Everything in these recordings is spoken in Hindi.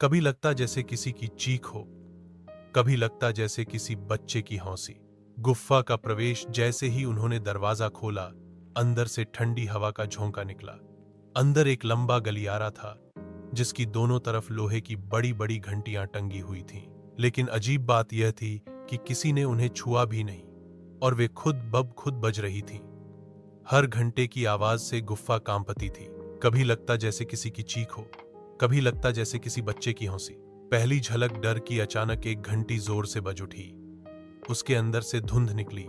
कभी लगता जैसे किसी की चीख हो, कभी लगता जैसे किसी बच्चे की हौंसी। गुफ्फा का प्रवेश जैसे ही उन्होंने दरवाजा खोला, अंदर से ठंडी हवा का झोंका निकला। अंदर एक लंबा गलियारा था, जिसकी दोनों तरफ लोहे की बड़ी बड़ी घंटियां टंगी हुई थीं। लेकिन अजीब बात यह थी कि किसी ने उन्हें छुआ भी नहीं, और वे खुद ब खुद बज रही थीं। हर घंटे की आवाज से गुफ्फा कांपती थी। कभी लगता जैसे किसी की चीख हो, कभी लगता जैसे किसी बच्चे की हंसी। पहली झलक डर की अचानक एक घंटी जोर से बज उठी। उसके अंदर से धुंध निकली,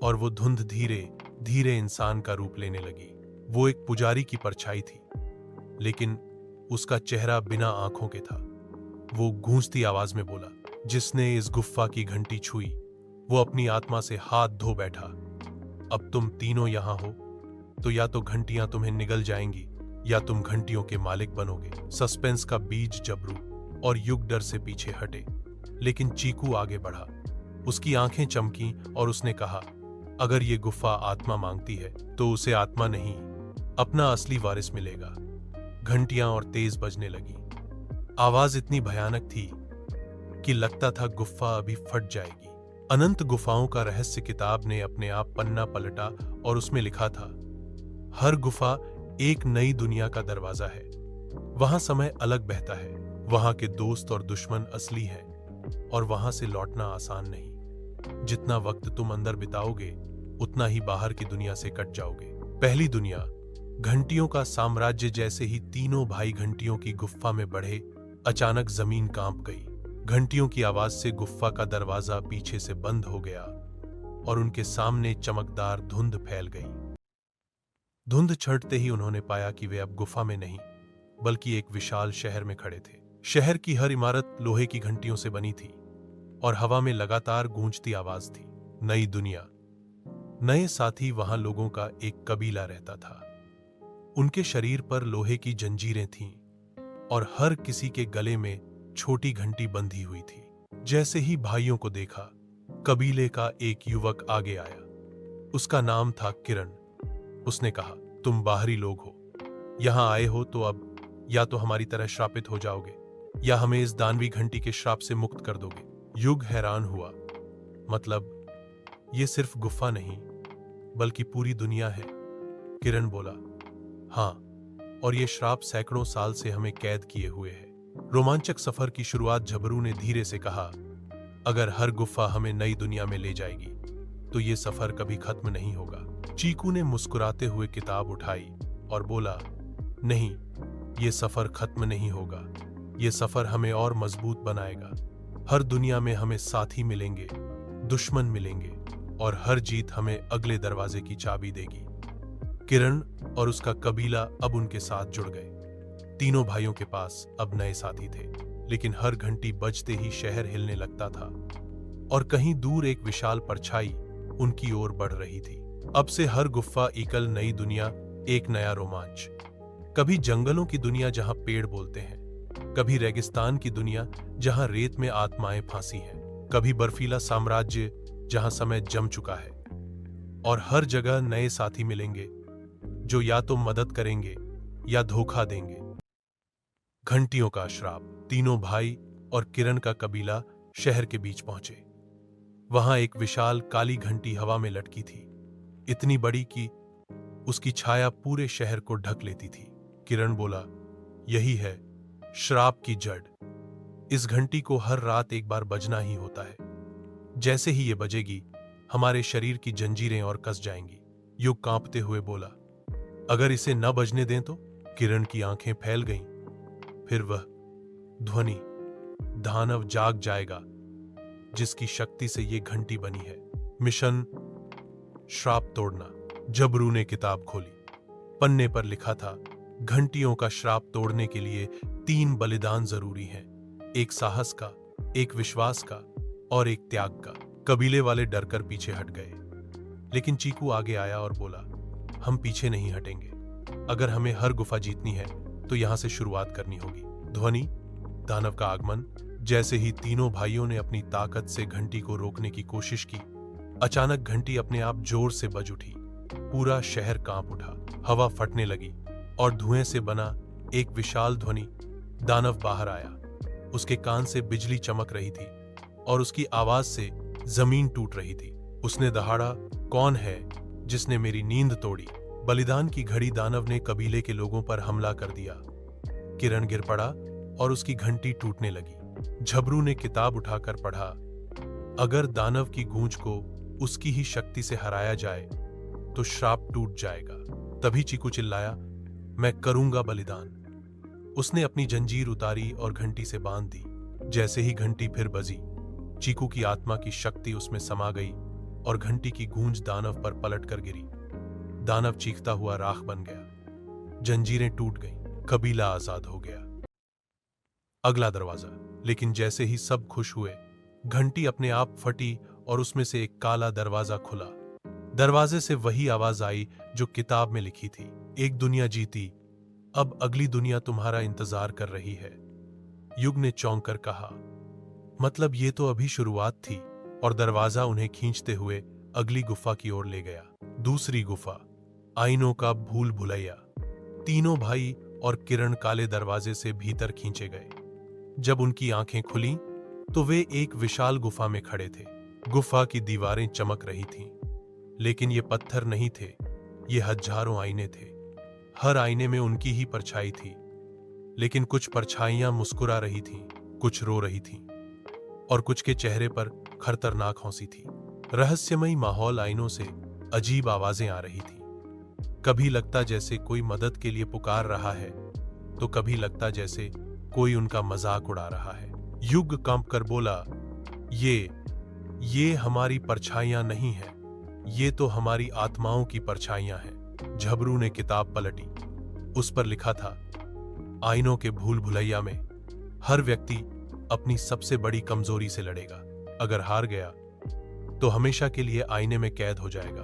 और वो धुंध धीरे धीरे इंसान का रूप लेने लगी। वो एक पुजारी की परछाई थी, लेकिन उसका चेहरा बिना आंखों के था। वो गूंजती आवाज में बोला, जिसने इस गुफ्फा की घंटी छुई, वो अपनी आत्मा से हाथ धो बैठा। अब तुम तीनों यहां हो, तो या तो घंटियां तुम्हें निगल जाएंगी, या तुम घंटियों के मालिक बनोगे। सस्पेंस का बीज जबरू और युग डर से पीछे हटे, लेकिन चीकू आगे बढ़ा। उसकी आंखें चमकीं और उसने कहा, अगर ये गुफ्फा आत्मा मांगती है, तो उसे आत्मा नहीं, अपना असली वारिस मिलेगा। घंटियां और तेज बजने लगी। आवाज इतनी भयानक थी कि लगता था गुफ्फा अभी फट जाएगी। अनंत गुफाओं का रहस्य किताब ने अपने आप पन्ना पलटा, और उसमें लिखा था, हर गुफा एक नई दुनिया का दरवाजा है। वहां समय अलग बहता है, वहां के दोस्त और दुश्मन असली हैं, और वहां से लौटना आसान नहीं। जितना वक्त तुम अंदर बिताओगे, उतना ही बाहर की दुनिया से कट जाओगे। पहली दुनिया, घंटियों का साम्राज्य। जैसे ही तीनों भाई घंटियों की गुफ्फा में बढ़े, अचानक जमीन कांप गई। घंटियों की आवाज से गुफ्फा का दरवाजा पीछे से बंद हो गया, और उनके सामने चमकदार धुंध फैल गई। धुंध छंटते ही उन्होंने पाया कि वे अब गुफा में नहीं, बल्कि एक विशाल शहर में खड़े थे। शहर की हर इमारत लोहे की घंटियों से बनी थी, और हवा में लगातार गूंजती आवाज थी। नई दुनिया, नए साथी। वहां लोगों का एक कबीला रहता था। उनके शरीर पर लोहे की जंजीरें थीं, और हर किसी के गले में छोटी घंटी बंधी हुई थी। जैसे ही भाइयों को देखा, कबीले का एक युवक आगे आया। उसका नाम था किरण। उसने कहा, तुम बाहरी लोग हो, यहां आए हो तो अब या तो हमारी तरह श्रापित हो जाओगे, या हमें इस दानवी घंटी के श्राप से मुक्त कर दोगे। युग हैरान हुआ। मतलब, ये सिर्फ गुफा नहीं, बल्कि पूरी दुनिया है। किरण बोला, हां, और ये श्राप सैकड़ों साल से हमें कैद किए हुए है। रोमांचक सफर की शुरुआत। झबरू ने धीरे से कहा, अगर हर गुफा हमें नई दुनिया में ले जाएगी, तो ये सफर कभी खत्म नहीं होगा। चीकू ने मुस्कुराते हुए किताब उठाई और बोला, नहीं, ये सफर खत्म नहीं होगा। ये सफर हमें और मजबूत बनाएगा। हर दुनिया में हमें साथी मिलेंगे, दुश्मन मिलेंगे, और हर जीत हमें अगले दरवाजे की चाबी देगी। किरण और उसका कबीला अब उनके साथ जुड़ गए। तीनों भाइयों के पास अब नए साथी थे, लेकिन हर घंटी बजते ही शहर हिलने लगता था, और कहीं दूर एक विशाल परछाई उनकी ओर बढ़ रही थी। अब से हर गुफ्फा एकल नई दुनिया, एक नया रोमांच। कभी जंगलों की दुनिया जहां पेड़ बोलते हैं, कभी रेगिस्तान की दुनिया जहां रेत में आत्माएं फांसी हैं, कभी बर्फीला साम्राज्य जहां समय जम चुका है। और हर जगह नए साथी मिलेंगे, जो या तो मदद करेंगे या धोखा देंगे। घंटियों का श्राप। तीनों भाई और किरण का कबीला शहर के बीच पहुंचे। वहां एक विशाल काली घंटी हवा में लटकी थी, इतनी बड़ी कि उसकी छाया पूरे शहर को ढक लेती थी। किरण बोला, यही है श्राप की जड़। इस घंटी को हर रात एक बार बजना ही होता है। जैसे ही ये बजेगी, हमारे शरीर की जंजीरें और कस जाएंगी। युग कांपते हुए बोला, अगर इसे न बजने दें तो? किरण की आंखें फैल गईं। फिर वह ध्वनि, दानव जाग जाएगा, जिसकी शक्ति से ये घंटी बनी है। मिशन श्राप तोड़ना। झबरू ने किताब खोली। पन्ने पर लिखा था, घंटियों का श्राप तोड़ने के लिए 3 बलिदान जरूरी हैं, एक साहस का, एक विश्वास का, और एक त्याग का। कबीले वाले डरकर पीछे हट गए, लेकिन चीकू आगे आया और बोला, हम पीछे नहीं हटेंगे। अगर हमें हर गुफा जीतनी है, तो यहां से शुरुआत करनी होगी। ध्वनि, दानव का आगमन। जैसे ही तीनों भाइयों ने अपनी ताकत से घंटी को रोकने की कोशिश की, अचानक घंटी अपने आप जोर से बज उठी। पूरा शहर कांप उठा, हवा फटने लगी, और धुएं से बना एक विशाल ध्वनि। दानव बाहर आया, उसके कान से बिजली चमक रही थी और उसकी आवाज से जमीन टूट रही थी। उसने दहाड़ा, कौन है जिसने मेरी नींद तोड़ी? बलिदान की घड़ी दानव ने कबीले के लोगों पर हमला कर दिया। किरण गिर पड़ा और उसकी घंटी टूटने लगी। झबरू ने किताब उठाकर पढ़ा, अगर दानव की गूंज को उसकी ही शक्ति से हराया जाए तो श्राप टूट जाएगा। तभी चीकू चिल्लाया, मैं करूंगा बलिदान। उसने अपनी जंजीर उतारी और घंटी से बांध दी। जैसे ही घंटी फिर बजी, चीकू की आत्मा की शक्ति उसमें समा गई और घंटी की गूंज दानव पर पलट कर गिरी। दानव चीखता हुआ राख बन गया। जंजीरें टूट गईं, कबीला आजाद हो गया। अगला दरवाजा। लेकिन जैसे ही सब खुश हुए, घंटी अपने आप फटी और उसमें से एक काला दरवाजा खुला। दरवाजे से वही आवाज आई जो किताब में लिखी थी, एक दुनिया जीती, अब अगली दुनिया तुम्हारा इंतजार कर रही है। युग ने चौंक कर कहा, मतलब ये तो अभी शुरुआत थी। और दरवाजा उन्हें खींचते हुए अगली गुफा की ओर ले गया। दूसरी गुफा, आइनों का भूल भुलैया। तीनों भाई और किरण काले दरवाजे से भीतर खींचे गए। जब उनकी आंखें खुली तो वे एक विशाल गुफा में खड़े थे। गुफा की दीवारें चमक रही थीं, लेकिन ये पत्थर नहीं थे, ये हजारों आईने थे। हर आईने में उनकी ही परछाई थी, लेकिन कुछ परछाइयां मुस्कुरा रही थीं, कुछ रो रही थीं और कुछ के चेहरे पर खतरनाक हंसी थी। रहस्यमयी माहौल, आईनों से अजीब आवाजें आ रही थी। कभी लगता जैसे कोई मदद के लिए पुकार रहा है, तो कभी लगता जैसे कोई उनका मजाक उड़ा रहा है। युग कंप कर बोला, ये हमारी परछाइयां नहीं है, ये तो हमारी आत्माओं की परछाइयां हैं। झबरू ने किताब पलटी। उस पर लिखा था, आईनों के भूल भुलैया में हर व्यक्ति अपनी सबसे बड़ी कमजोरी से लड़ेगा। अगर हार गया तो हमेशा के लिए आईने में कैद हो जाएगा।